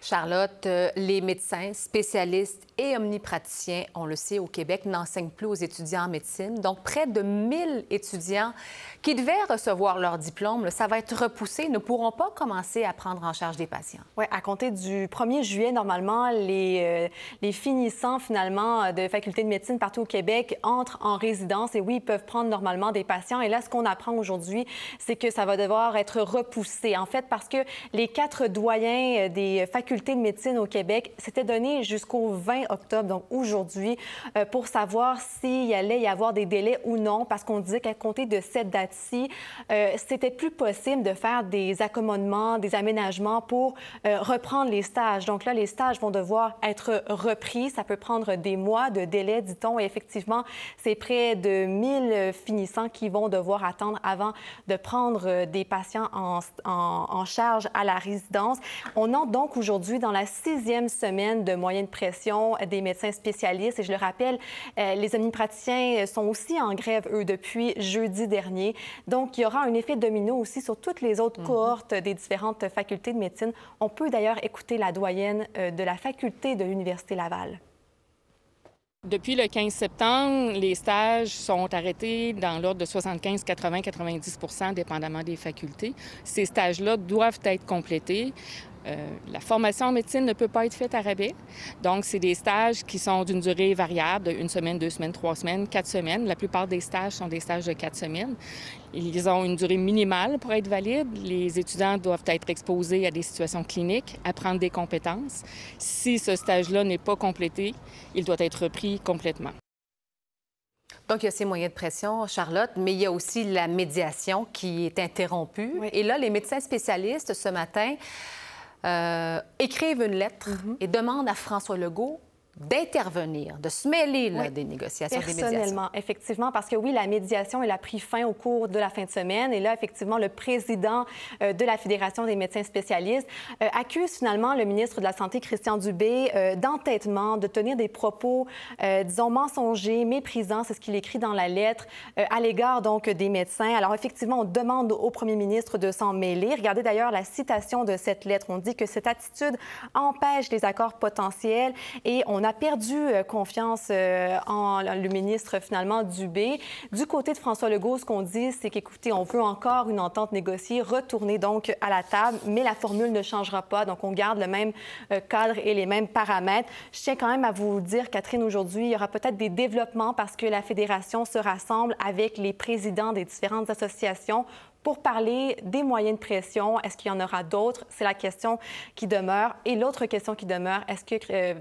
Charlotte, les médecins, spécialistes et omnipraticiens, on le sait, au Québec, n'enseignent plus aux étudiants en médecine. Donc, près de 1000 étudiants qui devaient recevoir leur diplôme, ça va être repoussé, ne pourront pas commencer à prendre en charge des patients. Oui, à compter du 1er juillet, normalement, les finissants, finalement, de faculté de médecine partout au Québec entrent en résidence et oui, ils peuvent prendre normalement des patients. Et là, ce qu'on apprend aujourd'hui, c'est que ça va devoir être repoussé. En fait, parce que les 4 doyens des facultés de médecine au Québec s'étaient donné jusqu'au 20 octobre, donc aujourd'hui, pour savoir s'il allait y avoir des délais ou non, parce qu'on disait qu'à compter de cette date-ci, c'était plus possible de faire des accommodements, des aménagements pour reprendre les stages. Donc là, les stages vont devoir être repris. Ça peut prendre des mois de délai, dit-on, et effectivement, c'est près de 1000 finissants qui vont devoir attendre avant de prendre des patients en charge à la résidence. On entre donc aujourd'hui dans la 6e semaine de moyenne pression des médecins spécialistes. Et je le rappelle, les omnipraticiens sont aussi en grève, eux, depuis jeudi dernier. Donc, il y aura un effet domino aussi sur toutes les autres cohortes des différentes facultés de médecine. On peut d'ailleurs écouter la doyenne de la faculté de l'Université Laval. Depuis le 15 septembre, les stages sont arrêtés dans l'ordre de 75, 80, 90 % dépendamment des facultés. Ces stages-là doivent être complétés. La formation en médecine ne peut pas être faite à rabais. Donc, c'est des stages qui sont d'une durée variable, de 1 semaine, 2 semaines, 3 semaines, 4 semaines. La plupart des stages sont des stages de 4 semaines. Ils ont une durée minimale pour être valides. Les étudiants doivent être exposés à des situations cliniques, apprendre des compétences. Si ce stage-là n'est pas complété, il doit être repris complètement. Donc, il y a ces moyens de pression, Charlotte, mais il y a aussi la médiation qui est interrompue. Oui. Et là, les médecins spécialistes, ce matin, écrivent une lettre et demandent à François Legault d'intervenir, de se mêler là, des négociations, des médiations. Personnellement, effectivement, parce que oui, la médiation, elle a pris fin au cours de la fin de semaine. Et là, effectivement, le président de la Fédération des médecins spécialistes accuse finalement le ministre de la Santé, Christian Dubé, d'entêtement, de tenir des propos, disons, mensongers, méprisants, c'est ce qu'il écrit dans la lettre, à l'égard donc des médecins. Alors, effectivement, on demande au premier ministre de s'en mêler. Regardez d'ailleurs la citation de cette lettre. On dit que cette attitude empêche les accords potentiels et on a perdu confiance en le ministre, finalement, Dubé. Du côté de François Legault, ce qu'on dit, c'est qu'écoutez, on veut encore une entente négociée, retourner donc à la table, mais la formule ne changera pas. Donc, on garde le même cadre et les mêmes paramètres. Je tiens quand même à vous dire, Catherine, aujourd'hui, il y aura peut-être des développements parce que la Fédération se rassemble avec les présidents des différentes associations pour parler des moyens de pression. Est-ce qu'il y en aura d'autres? C'est la question qui demeure. Et l'autre question qui demeure, est-ce que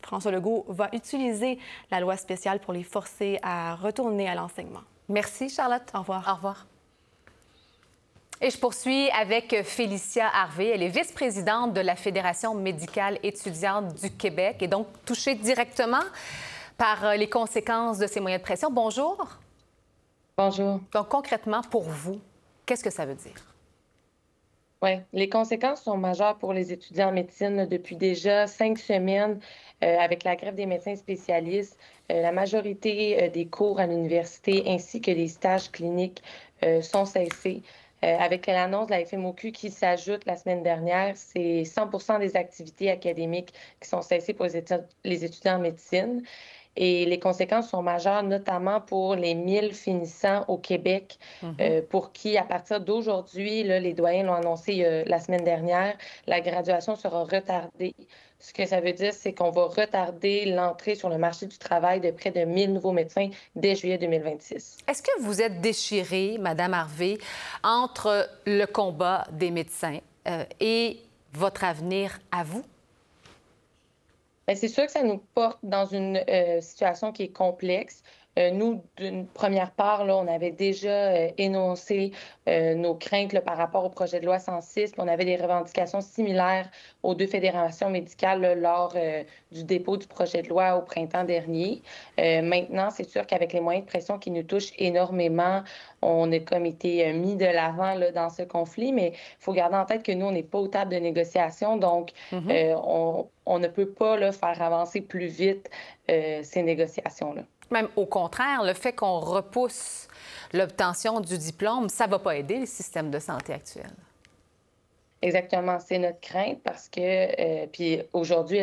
François Legault va utiliser la loi spéciale pour les forcer à retourner à l'enseignement? Merci, Charlotte. Au revoir. Au revoir. Et je poursuis avec Félicia Harvey. Elle est vice-présidente de la Fédération médicale étudiante du Québec et donc touchée directement par les conséquences de ces moyens de pression. Bonjour. Bonjour. Donc, concrètement, pour vous, qu'est-ce que ça veut dire? Oui, les conséquences sont majeures pour les étudiants en médecine depuis déjà 5 semaines avec la grève des médecins spécialistes. La majorité des cours à l'université ainsi que les stages cliniques sont cessés. Avec l'annonce de la FMOQ qui s'ajoute la semaine dernière, c'est 100% des activités académiques qui sont cessées pour les étudiants en médecine. Et les conséquences sont majeures, notamment pour les 1000 finissants au Québec, pour qui, à partir d'aujourd'hui, les doyens l'ont annoncé la semaine dernière, la graduation sera retardée. Ce que ça veut dire, c'est qu'on va retarder l'entrée sur le marché du travail de près de 1000 nouveaux médecins dès juillet 2026. Est-ce que vous êtes déchirée, Mme Harvey, entre le combat des médecins et votre avenir à vous? Bien, c'est sûr que ça nous porte dans une situation qui est complexe. Nous, d'une première part, là, on avait déjà énoncé nos craintes là, par rapport au projet de loi 106, puis on avait des revendications similaires aux 2 fédérations médicales là, lors du dépôt du projet de loi au printemps dernier. Maintenant, c'est sûr qu'avec les moyens de pression qui nous touchent énormément, on a comme été mis de l'avant là, dans ce conflit, mais il faut garder en tête que nous, on n'est pas aux tables de négociation, donc on ne peut pas là, faire avancer plus vite ces négociations-là. Même au contraire, le fait qu'on repousse l'obtention du diplôme, ça ne va pas aider le système de santé actuel. Exactement, c'est notre crainte parce que, puis aujourd'hui,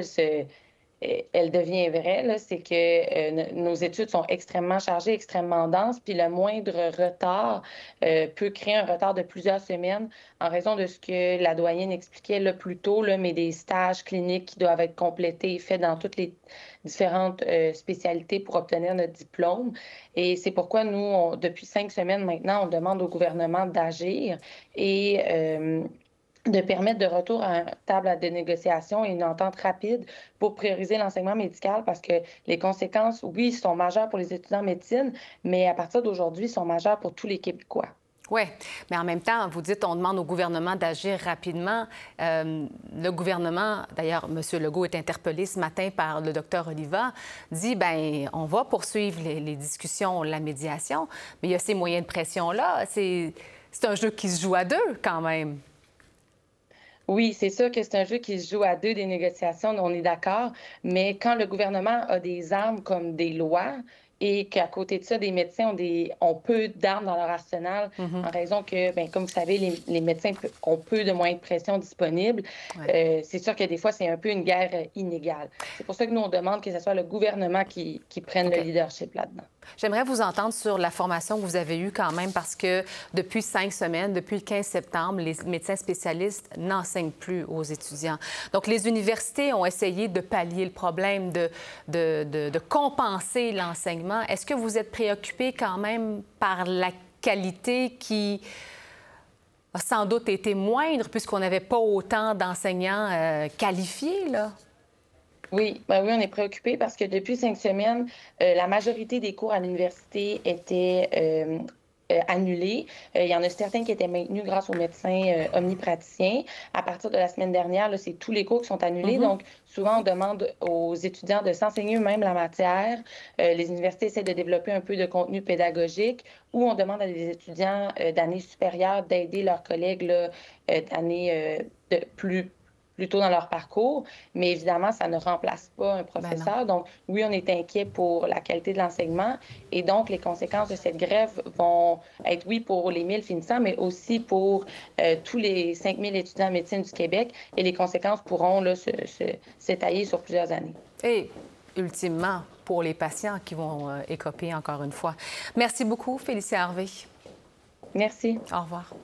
elle devient vraie, c'est que nos études sont extrêmement chargées, extrêmement denses, puis le moindre retard peut créer un retard de plusieurs semaines en raison de ce que la doyenne expliquait là, plus tôt, là, mais des stages cliniques qui doivent être complétés et faits dans toutes les différentes spécialités pour obtenir notre diplôme. Et c'est pourquoi nous, depuis 5 semaines maintenant, on demande au gouvernement d'agir et de permettre de retour à une table de négociation et une entente rapide pour prioriser l'enseignement médical parce que les conséquences, oui, sont majeures pour les étudiants en médecine, mais à partir d'aujourd'hui, sont majeures pour tous les Québécois. Oui, mais en même temps, vous dites on demande au gouvernement d'agir rapidement. Le gouvernement, d'ailleurs, M. Legault est interpellé ce matin par le Dr Oliva, dit bien, on va poursuivre les discussions, la médiation, mais il y a ces moyens de pression-là. C'est un jeu qui se joue à deux quand même. Oui, c'est sûr que c'est un jeu qui se joue à deux des négociations, on est d'accord, mais quand le gouvernement a des armes comme des lois et qu'à côté de ça, des médecins ont peu d'armes dans leur arsenal en raison que, bien, comme vous savez, les médecins ont peu de moyens de pression disponibles, c'est sûr que des fois, c'est un peu une guerre inégale. C'est pour ça que nous, on demande que ce soit le gouvernement qui prenne le leadership là-dedans. J'aimerais vous entendre sur la formation que vous avez eue quand même parce que depuis 5 semaines, depuis le 15 septembre, les médecins spécialistes n'enseignent plus aux étudiants. Donc, les universités ont essayé de pallier le problème, de compenser l'enseignement. Est-ce que vous êtes préoccupé quand même par la qualité qui a sans doute été moindre puisqu'on n'avait pas autant d'enseignants qualifiés, là? Oui, ben oui, on est préoccupé parce que depuis 5 semaines, la majorité des cours à l'université étaient annulés. Il y en a certains qui étaient maintenus grâce aux médecins omnipraticiens. À partir de la semaine dernière, c'est tous les cours qui sont annulés. Donc, souvent, on demande aux étudiants de s'enseigner eux-mêmes la matière. Les universités essaient de développer un peu de contenu pédagogique ou on demande à des étudiants d'année supérieure d'aider leurs collègues d'année plus tôt dans leur parcours, mais évidemment, ça ne remplace pas un professeur. Donc, oui, on est inquiet pour la qualité de l'enseignement et donc les conséquences de cette grève vont être, oui, pour les 1000 finissants, mais aussi pour tous les 5000 étudiants en médecine du Québec et les conséquences pourront s'étaler sur plusieurs années. Et ultimement, pour les patients qui vont écoper encore une fois. Merci beaucoup, Félicia Harvey. Merci. Au revoir.